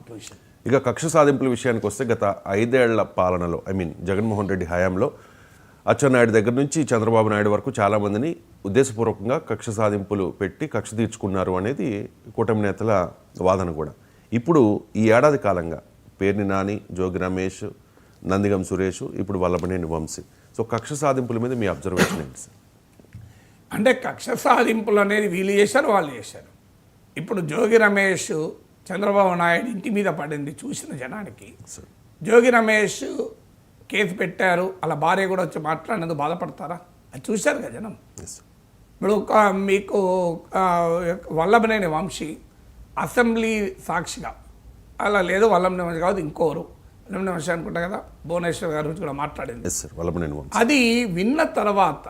Conclusion. ఇక కక్ష సాధింపుల విషయానికి వస్తే గత 5 ఏళ్ల పాలనలో జగన్మోహన్ రెడ్డి హయాంలో అచ్చెన్నాయుడు దగ్గర నుంచి చంద్రబాబు నాయుడు వరకు చాలామందిని ఉద్దేశపూర్వకంగా కక్ష సాధింపులు పెట్టి కక్ష తీర్చుకున్నారు అనేది కూటమి నేతల వాదన కూడా. ఇప్పుడు ఈ ఏడాది కాలంగా పేర్ని నాని, జోగి రమేష్, నందిగం సురేష్, ఇప్పుడు వల్లభనేని వంశీ, సో కక్ష సాధింపుల మీద మీ అబ్జర్వేషన్ ఏంటి సార్? అంటే కక్ష సాధింపులు అనేది వీళ్ళు చేశారు, వాళ్ళు చేశారు. ఇప్పుడు జోగి రమేష్ చంద్రబాబు నాయుడు ఇంటి మీద పడింది చూసిన జనానికి. జోగి రమేష్ కేసు పెట్టారు, అలా భార్య కూడా వచ్చి మాట్లాడినందుకు బాధపడతారా? అది చూశారు కదా జనం. ఇప్పుడు మీకు వల్లభనేని వంశీ అసెంబ్లీ సాక్షిగా, అలా లేదు వల్లభనేని వంశీ కాదు ఇంకోరు, వల్లభనేని వంశీ అనుకుంటా కదా, భువనేశ్వర్ గారి గురించి కూడా మాట్లాడింది. అది విన్న తర్వాత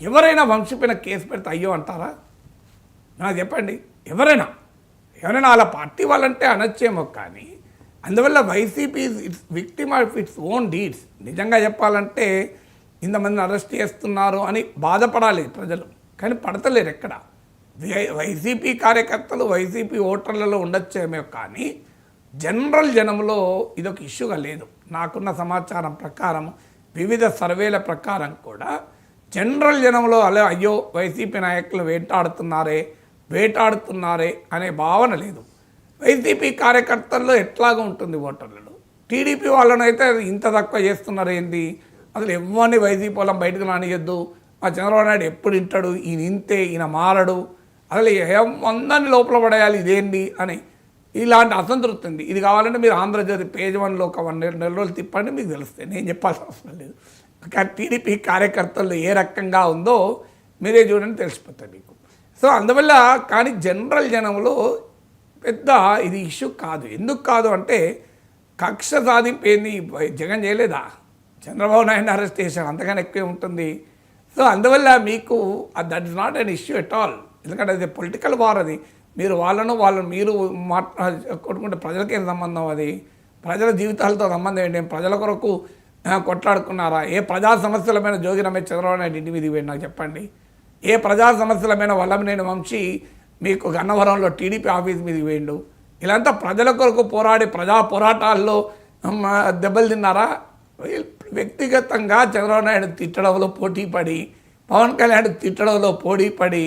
ఎవరైనా వంశీ పైన కేసు పెడితే అయ్యో అంటారా? నాకు చెప్పండి. ఎవరైనా వాళ్ళ పార్టీ వాళ్ళంటే అనొచ్చేమో, కానీ అందువల్ల YCP it's victim of its own deeds. నిజంగా చెప్పాలంటే ఇంతమందిని అరెస్ట్ చేస్తున్నారు అని బాధపడాలి ప్రజలు, కానీ పడతలేరు ఎక్కడ. వైసీపీ కార్యకర్తలు వైసీపీ ఓటర్లలో ఉండొచ్చేమో, కానీ జనరల్ జనంలో ఇదొక ఇష్యూగా లేదు. నాకున్న సమాచారం ప్రకారం వివిధ సర్వేల ప్రకారం కూడా జనరల్ జనంలో అయ్యో వైసీపీ నాయకులు వేటాడుతున్నారే అనే భావన లేదు. వైసీపీ కార్యకర్తల్లో ఎట్లాగా ఉంటుంది ఓటర్లలో. టీడీపీ వాళ్ళను అయితే ఇంత తక్కువ చేస్తున్నారు ఏంది, అసలు ఎవరిని వైసీపీ వాళ్ళని బయటకు రానియద్దు, మా చంద్రబాబు నాయుడు ఎప్పుడు వింటాడు, ఈయన ఇంతే, ఈయన మారడు, అసలు అందరినీ లోపల పడేయాలి ఇదేంటి అని ఇలాంటి అసంతృప్తి ఉంది. ఇది కావాలంటే మీరు ఆంధ్రజ్యోతి పేజ్ 1లో ఒక 1 నెల రోజులు తిప్పండి, మీకు తెలుస్తాయి, నేను చెప్పాల్సిన అవసరం లేదు. కానీ టీడీపీ కార్యకర్తల్లో ఏ రకంగా ఉందో మీరే చూడండి, తెలిసిపోతుంది మీకు. సో అందువల్ల కానీ జనరల్ జనంలో పెద్ద ఇది ఇష్యూ కాదు. ఎందుకు కాదు అంటే కక్ష సాధింపు ఏంది, జగన్ చేయలేదా, చంద్రబాబు నాయుడు అరెస్ట్ చేశాడు, అంతకన్నా ఎక్కువ ఉంటుంది. సో అందువల్ల మీకు that is not an issue at all. ఎందుకంటే అది పొలిటికల్ వార్. అది మీరు మీరు కొట్టుకుంటే ప్రజలకేం సంబంధం, అది ప్రజల జీవితాలతో సంబంధం ఏంటి? ప్రజల కొరకు కొట్లాడుకున్నారా? ఏ ప్రజా సమస్యలమైన జోగి రమేష్ చంద్రబాబు నాయుడు ఇంటి మీద ఇవ్వండి నాకు చెప్పండి. ఏ ప్రజా సమస్యలమైన వల్లభనేని వంశీ మీకు గన్నవరంలో టీడీపీ ఆఫీస్ మీద వేయండు? ఇలాంతా ప్రజల కొరకు పోరాడి ప్రజా పోరాటాల్లో దెబ్బలు తిన్నారా? వ్యక్తిగతంగా చంద్రబాబు నాయుడు తిట్టడంలో పోటీపడి, పవన్ కళ్యాణ్ తిట్టడంలో పోటీపడి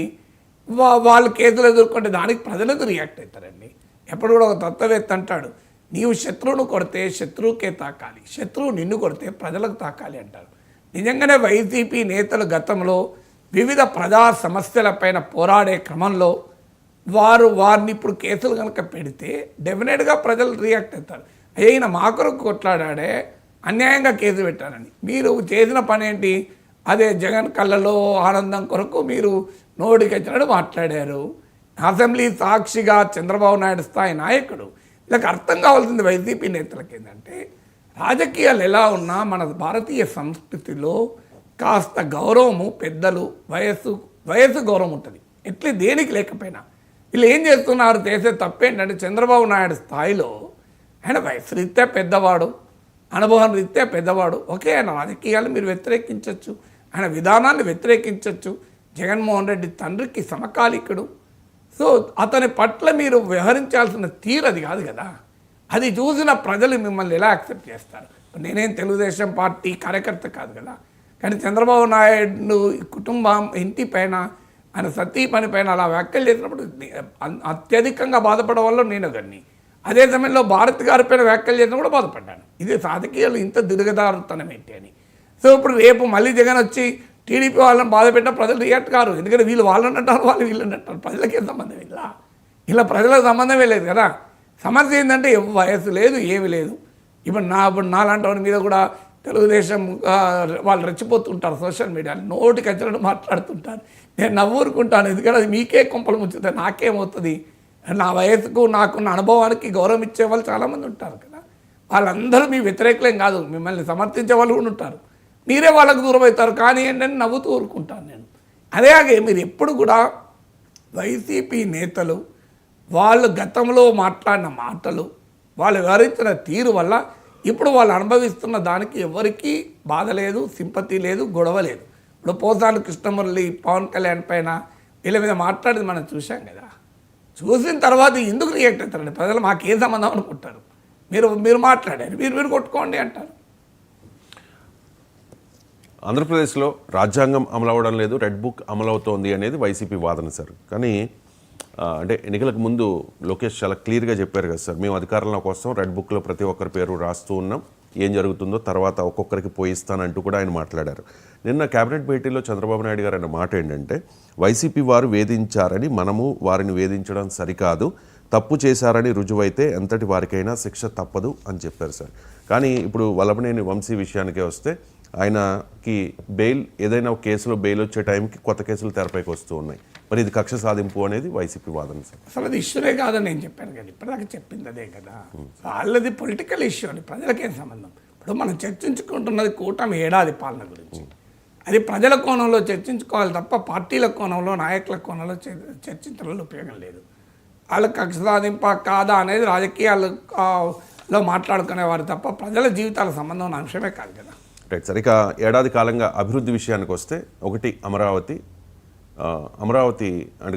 వాళ్ళు కేసులు ఎదుర్కొంటే దానికి ప్రజలకు రియాక్ట్ అవుతారండి. ఎప్పుడు కూడా ఒక తత్వవేత్త అంటాడు, నీవు శత్రువును కొడితే శత్రువుకే తాకాలి, శత్రువు నిన్ను కొడితే ప్రజలకు తాకాలి అంటారు. నిజంగానే వైసీపీ నేతలు గతంలో వివిధ ప్రజా సమస్యలపైన పోరాడే క్రమంలో వారిని ఇప్పుడు కేసులు కనుక పెడితే డెఫినెట్గా ప్రజలు రియాక్ట్ అవుతారు. అయినా మా కొరకు కొట్లాడాడే, అన్యాయంగా కేసు పెట్టారని. మీరు చేసిన పని ఏంటి? అదే జగన్ కళ్ళలో ఆనందం కొరకు మీరు నోటికి వచ్చినట్టు మాట్లాడారు. అసెంబ్లీ సాక్షిగా చంద్రబాబు నాయుడు స్థాయి నాయకుడు. వీళ్ళకి అర్థం కావాల్సింది వైసీపీ నేతలకి ఏంటంటే, రాజకీయాలు ఎలా ఉన్నా మన భారతీయ సంస్కృతిలో కాస్త గౌరవము, పెద్దలు వయస్సు గౌరవం ఉంటుంది. ఎట్లా దేనికి లేకపోయినా వీళ్ళు ఏం చేస్తున్నారు? చేసే తప్పేంటంటే చంద్రబాబు నాయుడు స్థాయిలో ఆయన వయసు రీత్యా పెద్దవాడు, అనుభవం రీత్యా పెద్దవాడు. ఓకే, ఆయన రాజకీయాలు మీరు వ్యతిరేకించవచ్చు, ఆయన విధానాన్ని వ్యతిరేకించవచ్చు. జగన్మోహన్ రెడ్డి తండ్రికి సమకాలికుడు. సో అతని పట్ల మీరు వ్యవహరించాల్సిన తీరు అది కాదు కదా. అది చూసిన ప్రజలు మిమ్మల్ని ఎలా యాక్సెప్ట్ చేస్తారు? నేనేం తెలుగుదేశం పార్టీ కార్యకర్త కాదు కదా. కానీ చంద్రబాబు నాయుడు కుటుంబం ఇంటి పైన, ఆయన సతీ పని పైన అలా వ్యాఖ్యలు చేసినప్పుడు అత్యధికంగా బాధపడడం వల్ల నేను ఒకరిని. అదే సమయంలో భారత్ గారి పైన వ్యాఖ్యలు చేసినా కూడా బాధపడ్డాను. ఇది రాజకీయాలు ఇంత దిగదారుతనం ఏంటి అని. సో ఇప్పుడు రేపు మళ్ళీ జగన్ వచ్చి టీడీపీ వాళ్ళని బాధ పెట్టినా ప్రజలు రియాక్ట్ కారు. ఎందుకంటే వీళ్ళు వాళ్ళని అంటారు, వాళ్ళు వీళ్ళని అంటారు. ప్రజలకేం సంబంధం ఇలా ప్రజలకు సంబంధమే లేదు కదా. సమస్య ఏంటంటే వయసు లేదు, ఏమీ లేదు. ఇప్పుడు నాలాంటి వాడి మీద కూడా తెలుగుదేశం వాళ్ళు రెచ్చిపోతుంటారు సోషల్ మీడియాలో, నోటికి వచ్చినట్టు మాట్లాడుతుంటారు. నేను నవ్వురుకుంటాను, ఎందుకంటే అది మీకే కొంపలు ముంచుతాయి, నాకేమవుతుంది? నా వయసుకు నాకున్న అనుభవానికి గౌరవం ఇచ్చే వాళ్ళు చాలామంది ఉంటారు కదా. వాళ్ళందరూ మీ వ్యతిరేకులేం కాదు, మిమ్మల్ని సమర్థించే వాళ్ళు కూడా ఉంటారు. మీరే వాళ్ళకు దూరం అవుతారు. కానీ ఏంటంటే నవ్వుతూ ఊరుకుంటాను నేను. అలాగే మీరు ఎప్పుడు కూడా వైసీపీ నేతలు వాళ్ళు గతంలో మాట్లాడిన మాటలు, వాళ్ళు వివరించిన తీరు వల్ల ఇప్పుడు వాళ్ళు అనుభవిస్తున్న దానికి ఎవరికీ బాధ లేదు, సింపతి లేదు, గొడవ లేదు. ఇప్పుడు పోసాని కృష్ణమురళి పవన్ కళ్యాణ్ పైన వీళ్ళ మీద మాట్లాడేది మనం చూసాం కదా. చూసిన తర్వాత ఎందుకు రియాక్ట్ అవుతారండి ప్రజలు? మాకేం సంబంధం అనుకుంటారు. మీరు మాట్లాడారు, మీరు కొట్టుకోండి అంటారు. ఆంధ్రప్రదేశ్లో రాజ్యాంగం అమలు అవ్వడం లేదు, రెడ్ బుక్ అమలు అవుతోంది అనేది వైసీపీ వాదన సార్. కానీ అంటే ఎన్నికలకు ముందు లోకేష్ చాలా క్లియర్గా చెప్పారు కదా సార్, మేము అధికారంలో కోసం రెడ్ బుక్లో ప్రతి ఒక్కరి పేరు రాస్తూ ఉన్నాం, ఏం జరుగుతుందో తర్వాత ఒక్కొక్కరికి పోయిస్తానంటూ కూడా ఆయన మాట్లాడారు. నిన్న కేబినెట్ భేటీలో చంద్రబాబు నాయుడు గారు అన్న మాట ఏంటంటే, వైసీపీ వారు వేధించారని మనము వారిని వేధించడం సరికాదు, తప్పు చేశారని రుజువైతే ఎంతటి వారికైనా శిక్ష తప్పదు అని చెప్పారు సార్. కానీ ఇప్పుడు వల్లభనేని వంశీ విషయానికే వస్తే, ఆయనకి బెయిల్ ఏదైనా ఒక కేసులో బెయిల్ వచ్చే టైంకి కొత్త కేసులు తెరపైకి వస్తూ ఉన్నాయి. మరి ఇది కక్ష సాధింపు అనేది వైసీపీ వాదన సార్. అసలు అది ఇష్యూనే కాదని నేను చెప్పాను కదా, ఇప్పటిదాకా చెప్పింది అదే కదా. వాళ్ళది పొలిటికల్ ఇష్యూ అని ప్రజలకేం సంబంధం. ఇప్పుడు మనం చర్చించుకుంటున్నది కూటమి ఏడాది పాలన గురించి. అది ప్రజల కోణంలో చర్చించుకోవాలి తప్ప పార్టీల కోణంలో, నాయకుల కోణంలో చర్చించడంలో ఉపయోగం లేదు. వాళ్ళకి కక్ష సాధింప కాదా అనేది రాజకీయాలలో మాట్లాడుకునేవారు తప్ప ప్రజల జీవితాల సంబంధం ఉన్న అంశమే కాదు కదా. Right sir. ఇక ఏడాది కాలంగా అభివృద్ధి విషయానికి వస్తే, ఒకటి అమరావతి అంటే